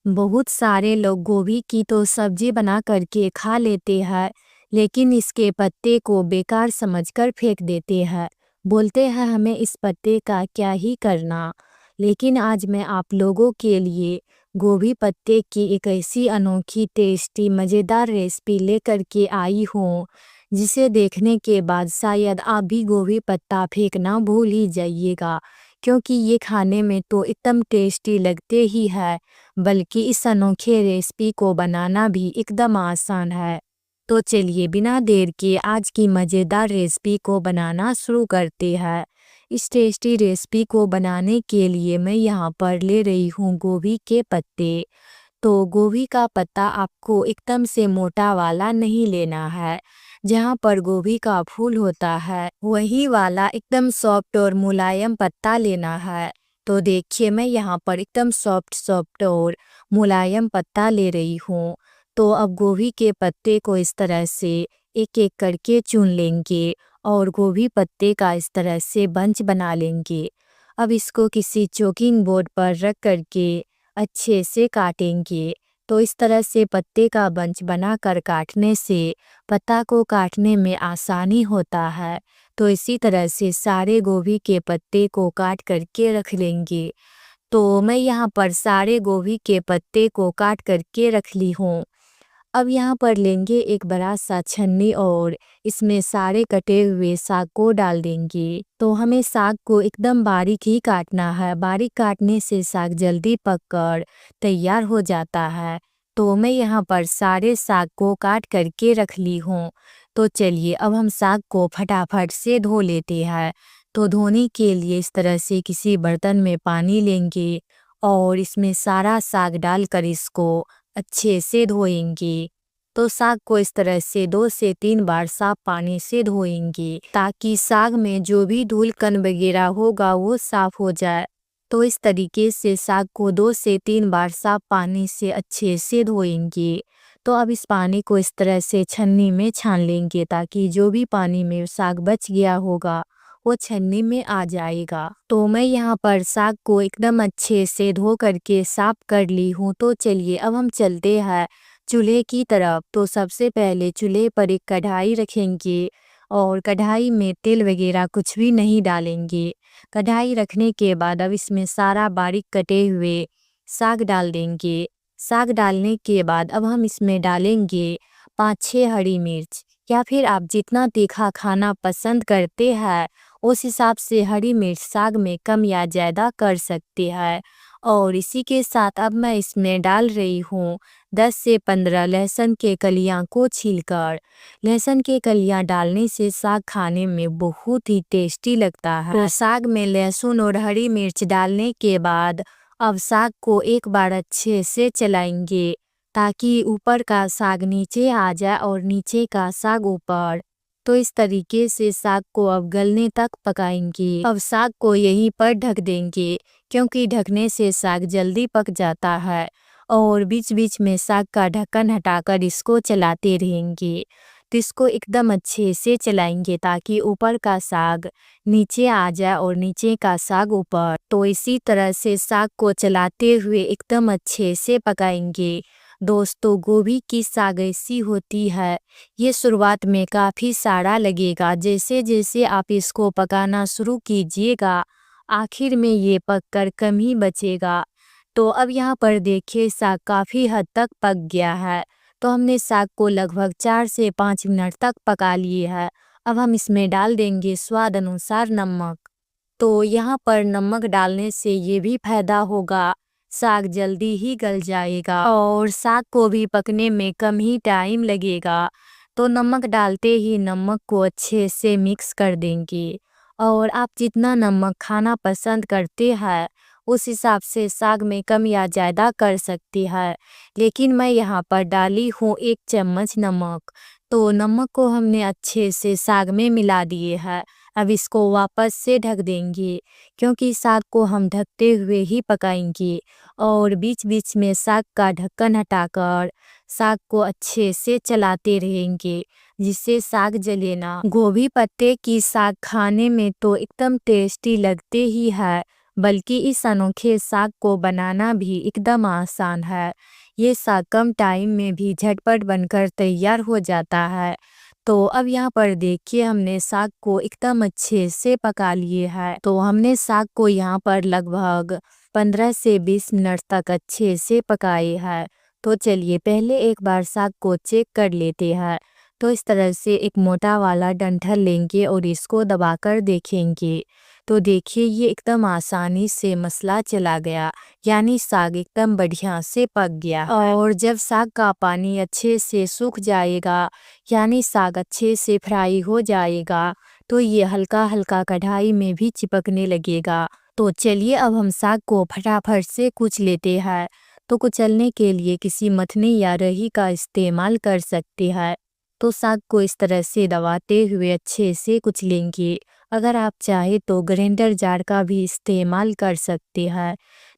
बहुत सारे लोग गोभी की तो सब्जी बना करके खा लेते हैं, लेकिन इसके पत्ते को बेकार समझकर फेंक देते हैं। बोलते हैं हमें इस पत्ते का क्या ही करना। लेकिन आज मैं आप लोगों के लिए गोभी पत्ते की एक ऐसी अनोखी टेस्टी मज़ेदार रेसिपी लेकर के आई हूँ, जिसे देखने के बाद शायद आप भी गोभी पत्ता फेंकना भूल ही जाइएगा, क्योंकि ये खाने में तो एकदम टेस्टी लगते ही है, बल्कि इस अनोखे रेसिपी को बनाना भी एकदम आसान है। तो चलिए बिना देर के आज की मज़ेदार रेसिपी को बनाना शुरू करते हैं। इस टेस्टी रेसिपी को बनाने के लिए मैं यहाँ पर ले रही हूँ गोभी के पत्ते। तो गोभी का पत्ता आपको एकदम से मोटा वाला नहीं लेना है। जहाँ पर गोभी का फूल होता है वही वाला एकदम सॉफ्ट और मुलायम पत्ता लेना है। तो देखिए मैं यहाँ पर एकदम सॉफ्ट और मुलायम पत्ता ले रही हूँ। तो अब गोभी के पत्ते को इस तरह से एक एक करके चुन लेंगे और गोभी पत्ते का इस तरह से बंच बना लेंगे। अब इसको किसी चॉपिंग बोर्ड पर रख करके अच्छे से काटेंगे। तो इस तरह से पत्ते का बंच बनाकर काटने से पत्ता को काटने में आसानी होता है। तो इसी तरह से सारे गोभी के पत्ते को काट करके रख लेंगे। तो मैं यहाँ पर सारे गोभी के पत्ते को काट करके रख ली हूँ। अब यहाँ पर लेंगे एक बड़ा सा छन्नी और इसमें सारे कटे हुए साग को डाल देंगे। तो हमें साग को एकदम बारीक ही काटना है। बारीक काटने से साग जल्दी पककर तैयार हो जाता है। तो मैं यहाँ पर सारे साग को काट करके रख ली हूँ। तो चलिए अब हम साग को फटाफट से धो लेते हैं। तो धोने के लिए इस तरह से किसी बर्तन में पानी लेंगे और इसमें सारा साग डालकर इसको अच्छे से धोएंगे। तो साग को इस तरह से 2 से 3 बार साफ पानी से धोएंगे, ताकि साग में जो भी धूल कण वगैरह होगा वो साफ हो जाए। तो इस तरीके से साग को 2 से 3 बार साफ पानी से अच्छे से धोएंगे। तो अब इस पानी को इस तरह से छन्नी में छान लेंगे, ताकि जो भी पानी में साग बच गया होगा वो छन्नी में आ जाएगा। तो मैं यहाँ पर साग को एकदम अच्छे से धो करके साफ कर ली हूँ। तो चलिए अब हम चलते हैं चूल्हे की तरफ। तो सबसे पहले चूल्हे पर एक कढ़ाई रखेंगे और कढ़ाई में तेल वगैरह कुछ भी नहीं डालेंगे। कढ़ाई रखने के बाद अब इसमें सारा बारीक कटे हुए साग डाल देंगे। साग डालने के बाद अब हम इसमें डालेंगे 5-6 हरी मिर्च, या फिर आप जितना तीखा खाना पसंद करते हैं उस हिसाब से हरी मिर्च साग में कम या ज़्यादा कर सकते हैं। और इसी के साथ अब मैं इसमें डाल रही हूँ 10 से 15 लहसुन के कलियां को छीलकर। लहसुन के कलियां डालने से साग खाने में बहुत ही टेस्टी लगता है। तो साग में लहसुन और हरी मिर्च डालने के बाद अब साग को एक बार अच्छे से चलाएंगे, ताकि ऊपर का साग नीचे आ जाए और नीचे का साग ऊपर। तो इस तरीके से साग को अब गलने तक पकाएंगे। अब साग को यहीं पर ढक देंगे, क्योंकि ढकने से साग जल्दी पक जाता है। और बीच बीच में साग का ढक्कन हटाकर इसको चलाते रहेंगे। तो इसको एकदम अच्छे से चलाएंगे, ताकि ऊपर का साग नीचे आ जाए और नीचे का साग ऊपर। तो इसी तरह से साग को चलाते हुए एकदम अच्छे से पकाएंगे। दोस्तों, गोभी की साग ऐसी होती है, ये शुरुआत में काफ़ी सारा लगेगा। जैसे जैसे आप इसको पकाना शुरू कीजिएगा, आखिर में ये पककर कम ही बचेगा। तो अब यहाँ पर देखिए साग काफ़ी हद तक पक गया है। तो हमने साग को लगभग 4 से 5 मिनट तक पका लिए है। अब हम इसमें डाल देंगे स्वाद अनुसार नमक। तो यहाँ पर नमक डालने से ये भी फायदा होगा, साग जल्दी ही गल जाएगा और साग को भी पकने में कम ही टाइम लगेगा। तो नमक डालते ही नमक को अच्छे से मिक्स कर देंगे। और आप जितना नमक खाना पसंद करते हैं उस हिसाब से साग में कम या ज़्यादा कर सकती है। लेकिन मैं यहाँ पर डाली हूँ 1 चम्मच नमक। तो नमक को हमने अच्छे से साग में मिला दिए है। अब इसको वापस से ढक देंगे, क्योंकि साग को हम ढकते हुए ही पकाएंगे। और बीच बीच में साग का ढक्कन हटाकर साग को अच्छे से चलाते रहेंगे, जिससे साग जले ना। गोभी पत्ते की साग खाने में तो एकदम टेस्टी लगते ही है, बल्कि इस अनोखे साग को बनाना भी एकदम आसान है। ये साग कम टाइम में भी झटपट बनकर तैयार हो जाता है। तो अब यहाँ पर देखिए हमने साग को एकदम अच्छे से पका लिए है। तो हमने साग को यहाँ पर लगभग 15 से 20 मिनट तक अच्छे से पकाए है। तो चलिए पहले एक बार साग को चेक कर लेते हैं। तो इस तरह से एक मोटा वाला डंठल लेंगे और इसको दबाकर देखेंगे। तो देखिए ये एकदम आसानी से मसला चला गया, यानी साग एकदम बढ़िया से पक गया। और जब साग का पानी अच्छे से सूख जाएगा, यानी साग अच्छे से फ्राई हो जाएगा, तो ये हल्का हल्का कढ़ाई में भी चिपकने लगेगा। तो चलिए अब हम साग को फटाफट से कुच लेते हैं। तो कुचलने के लिए किसी मथनी या रही का इस्तेमाल कर सकते हैं। तो साग को इस तरह से दबाते हुए अच्छे से कुचलेंगे। अगर आप चाहे तो ग्राइंडर जार का भी इस्तेमाल कर सकते हैं।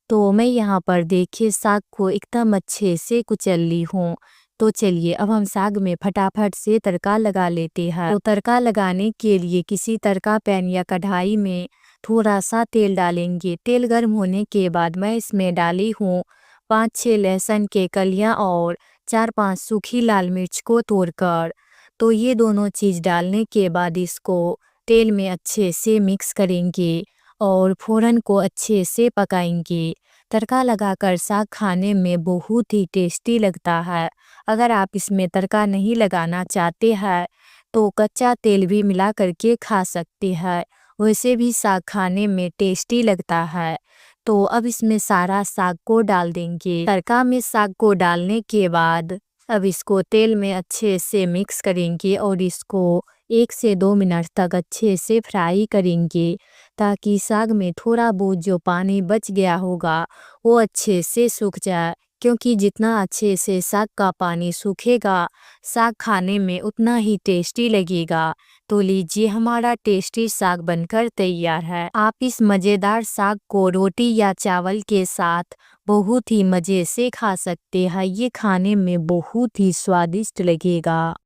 तो मैं यहाँ पर देखिए साग को एकदम अच्छे से कुचल ली हूँ। तो चलिए अब हम साग में फटाफट से तड़का लगा लेते हैं। तो तड़का लगाने के लिए किसी तड़का पैन या कढ़ाई में थोड़ा सा तेल डालेंगे। तेल गर्म होने के बाद मैं इसमें डाली हूँ 5-6 लहसुन के कलियां और 4-5 सूखी लाल मिर्च को तोड़कर। तो ये दोनों चीज़ डालने के बाद इसको तेल में अच्छे से मिक्स करेंगे और फ़ौरन को अच्छे से पकाएंगे। तड़का लगाकर साग खाने में बहुत ही टेस्टी लगता है। अगर आप इसमें तड़का नहीं लगाना चाहते हैं तो कच्चा तेल भी मिला करके खा सकते हैं, वैसे भी साग खाने में टेस्टी लगता है। तो अब इसमें सारा साग को डाल देंगे। तड़का में साग को डालने के बाद अब इसको तेल में अच्छे से मिक्स करेंगे और इसको 1 से 2 मिनट तक अच्छे से फ्राई करेंगे, ताकि साग में थोड़ा बहुत जो पानी बच गया होगा वो अच्छे से सूख जाए। क्योंकि जितना अच्छे से साग का पानी सूखेगा, साग खाने में उतना ही टेस्टी लगेगा। तो लीजिए हमारा टेस्टी साग बनकर तैयार है। आप इस मज़ेदार साग को रोटी या चावल के साथ बहुत ही मज़े से खा सकते हैं। ये खाने में बहुत ही स्वादिष्ट लगेगा।